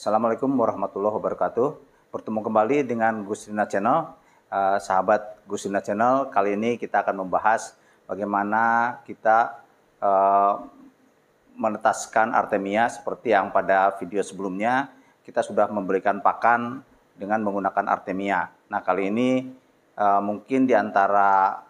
Assalamualaikum warahmatullahi wabarakatuh. Bertemu kembali dengan Gustina Channel. Sahabat Gustina Channel, kali ini kita akan membahas bagaimana kita menetaskan artemia seperti yang pada video sebelumnya kita sudah memberikan pakan dengan menggunakan artemia. Nah, kali ini mungkin di antara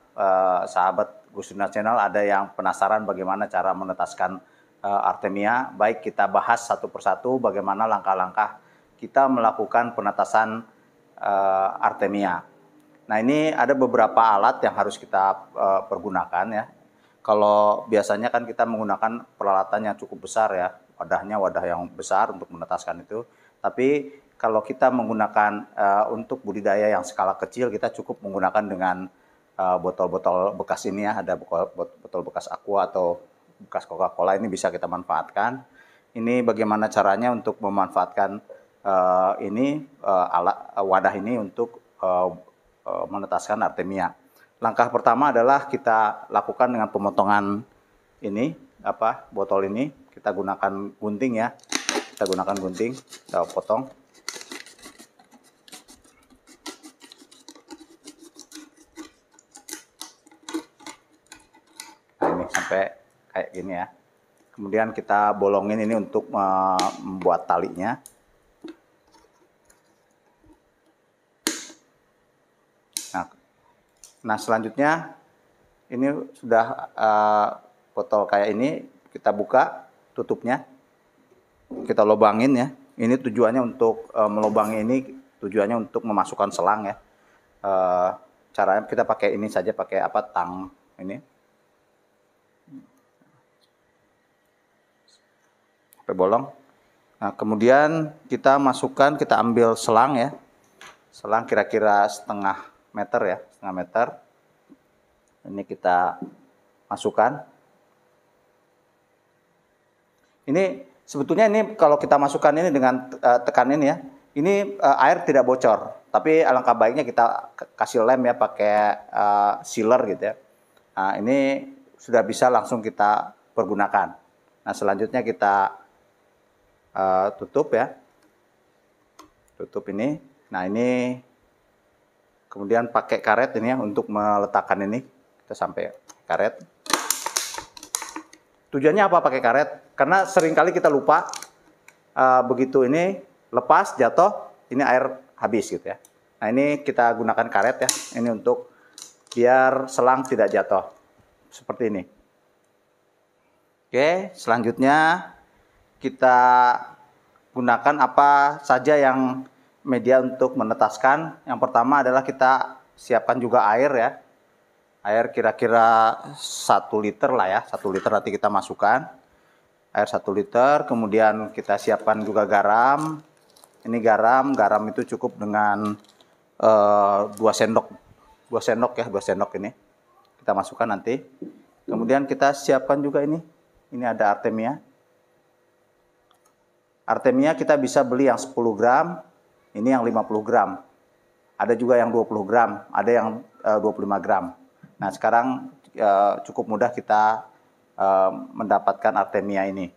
sahabat Gustina Channel ada yang penasaran bagaimana cara menetaskan artemia. Baik, kita bahas satu persatu bagaimana langkah-langkah kita melakukan penetasan artemia. Nah, ini ada beberapa alat yang harus kita pergunakan ya. Kalau biasanya kan kita menggunakan peralatan yang cukup besar ya, wadahnya wadah yang besar untuk menetaskan itu. Tapi kalau kita menggunakan untuk budidaya yang skala kecil, kita cukup menggunakan dengan botol-botol bekas ini ya, ada botol bekas aqua atau bekas Coca-Cola, ini bisa kita manfaatkan. Ini bagaimana caranya untuk memanfaatkan alat wadah ini untuk menetaskan artemia. Langkah pertama adalah kita lakukan dengan pemotongan ini botol ini. Kita gunakan gunting ya. Kita gunakan gunting, kita potong. Nah, ini sampai kayak gini ya. Kemudian kita bolongin ini untuk membuat talinya. Nah, selanjutnya ini sudah botol kayak ini, kita buka tutupnya, kita lubangin ya. Ini tujuannya untuk melubangi ini, tujuannya untuk memasukkan selang ya. Caranya kita pakai ini saja, pakai tang ini. Sampai bolong. Nah, kemudian kita masukkan, kita ambil selang ya. Selang kira-kira setengah meter. Ini kita masukkan. Ini sebetulnya ini kalau kita masukkan ini dengan tekan ini ya, ini air tidak bocor. Tapi alangkah baiknya kita kasih lem ya, pakai sealer gitu ya. Nah, ini sudah bisa langsung kita pergunakan. Nah, selanjutnya kita tutup ya, tutup ini. Nah, ini kemudian pakai karet ini ya untuk meletakkan ini. Kita sampai karet. Tujuannya apa pakai karet? Karena seringkali kita lupa, begitu ini lepas jatuh, ini air habis gitu ya. Nah, ini kita gunakan karet ya, ini untuk biar selang tidak jatuh seperti ini. Oke, selanjutnya kita gunakan apa saja yang media untuk menetaskan. Yang pertama adalah kita siapkan juga air ya. Air kira-kira 1 liter lah ya. 1 liter nanti kita masukkan. Air 1 liter. Kemudian kita siapkan juga garam. Ini garam itu cukup dengan 2 sendok. 2 sendok ya, 2 sendok ini. Kita masukkan nanti. Kemudian kita siapkan juga ini. Ini ada artemia. Artemia kita bisa beli yang 10 gram, ini yang 50 gram. Ada juga yang 20 gram, ada yang 25 gram. Nah, sekarang cukup mudah kita mendapatkan artemia ini.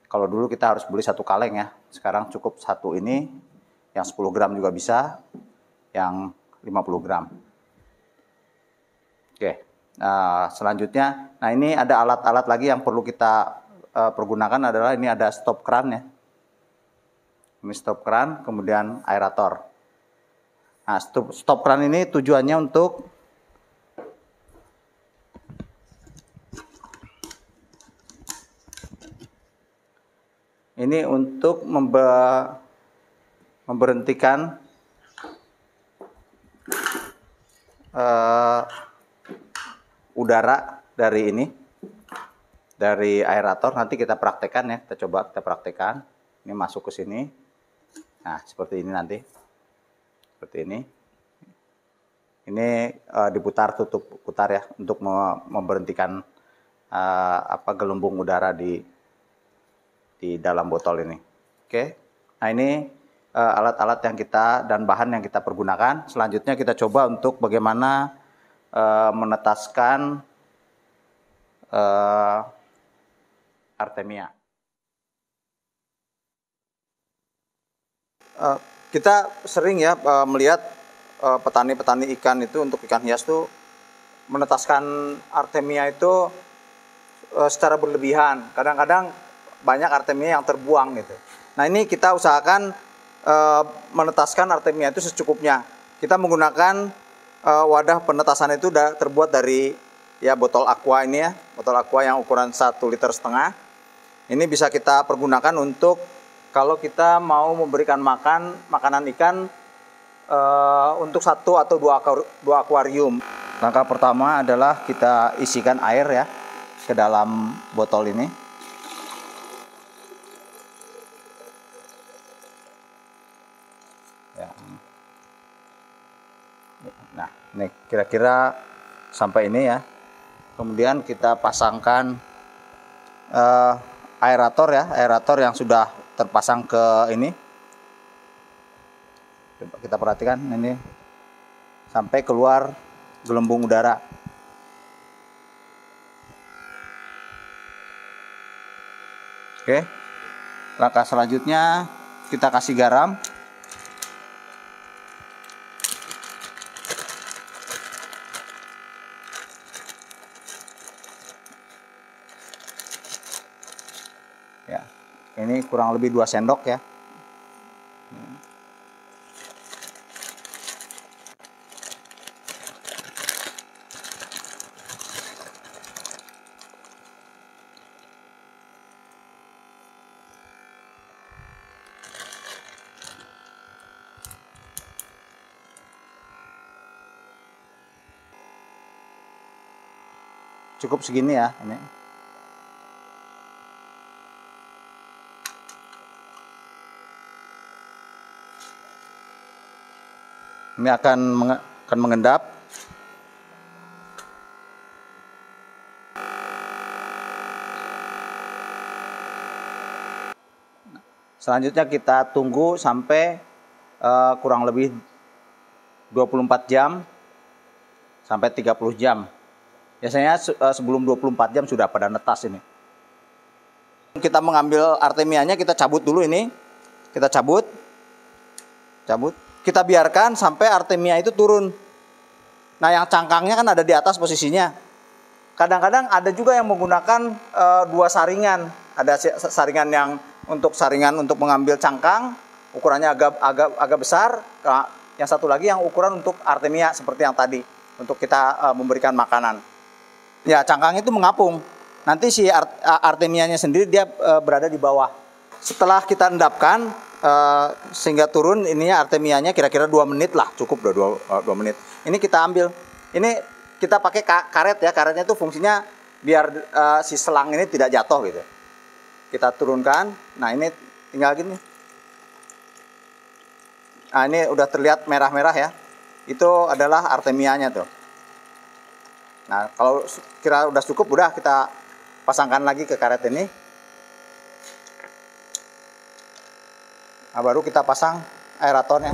Kalau dulu kita harus beli 1 kaleng ya, sekarang cukup 1 ini, yang 10 gram juga bisa, yang 50 gram. Oke, selanjutnya, nah ini ada alat-alat lagi yang perlu kita pergunakan adalah ini ada stop kran ya. Ini stop kran, kemudian aerator. Nah, stop kran ini tujuannya untuk memberhentikan udara dari ini, dari aerator. Nanti kita praktekkan ya, kita praktekkan. Ini masuk ke sini. Nah, seperti ini nanti. Seperti ini. Ini diputar, putar ya, untuk memberhentikan gelembung udara di dalam botol ini. Oke. Nah, ini alat-alat yang kita dan bahan yang kita pergunakan. Selanjutnya kita coba untuk bagaimana menetaskan artemia. Kita sering ya melihat petani-petani ikan itu untuk ikan hias tuh menetaskan artemia itu secara berlebihan. Kadang-kadang banyak artemia yang terbuang gitu. Nah ini kita usahakan menetaskan artemia itu secukupnya. Kita menggunakan wadah penetasan itu terbuat dari ya botol aqua ini ya, botol aqua yang ukuran 1,5 liter. Ini bisa kita pergunakan untuk kalau kita mau memberikan makanan ikan untuk 1 atau 2 akuarium. Langkah pertama adalah kita isikan air ya ke dalam botol ini. Ya. Nah, ini kira-kira sampai ini ya. Kemudian kita pasangkan aerator yang sudah terpasang ke ini. Coba kita perhatikan ini sampai keluar gelembung udara. Oke, langkah selanjutnya kita kasih garam. Ya, ini kurang lebih 2 sendok ya. Cukup segini ya ini. Ini akan mengendap. Selanjutnya kita tunggu sampai kurang lebih 24 jam sampai 30 jam. Biasanya sebelum 24 jam sudah pada netas ini. Kita mengambil artemianya, kita cabut dulu ini. Kita cabut. Kita biarkan sampai artemia itu turun. Nah yang cangkangnya kan ada di atas posisinya. Kadang-kadang ada juga yang menggunakan 2 saringan. Ada saringan yang untuk mengambil cangkang, ukurannya agak besar. Nah, yang satu lagi yang ukuran untuk artemia seperti yang tadi, untuk kita memberikan makanan. Ya cangkang itu mengapung. Nanti si artemianya sendiri dia berada di bawah. Setelah kita endapkan sehingga turun ininya artemianya kira-kira 2 menit lah, cukup 2 menit. Ini kita ambil. Ini kita pakai karet ya. Karetnya itu fungsinya biar si selang ini tidak jatuh gitu. Kita turunkan. Nah ini tinggal gini. Nah ini udah terlihat merah-merah ya. Itu adalah artemianya tuh. Nah kalau kira udah cukup, udah kita pasangkan lagi ke karet ini. Nah, baru kita pasang aeratornya.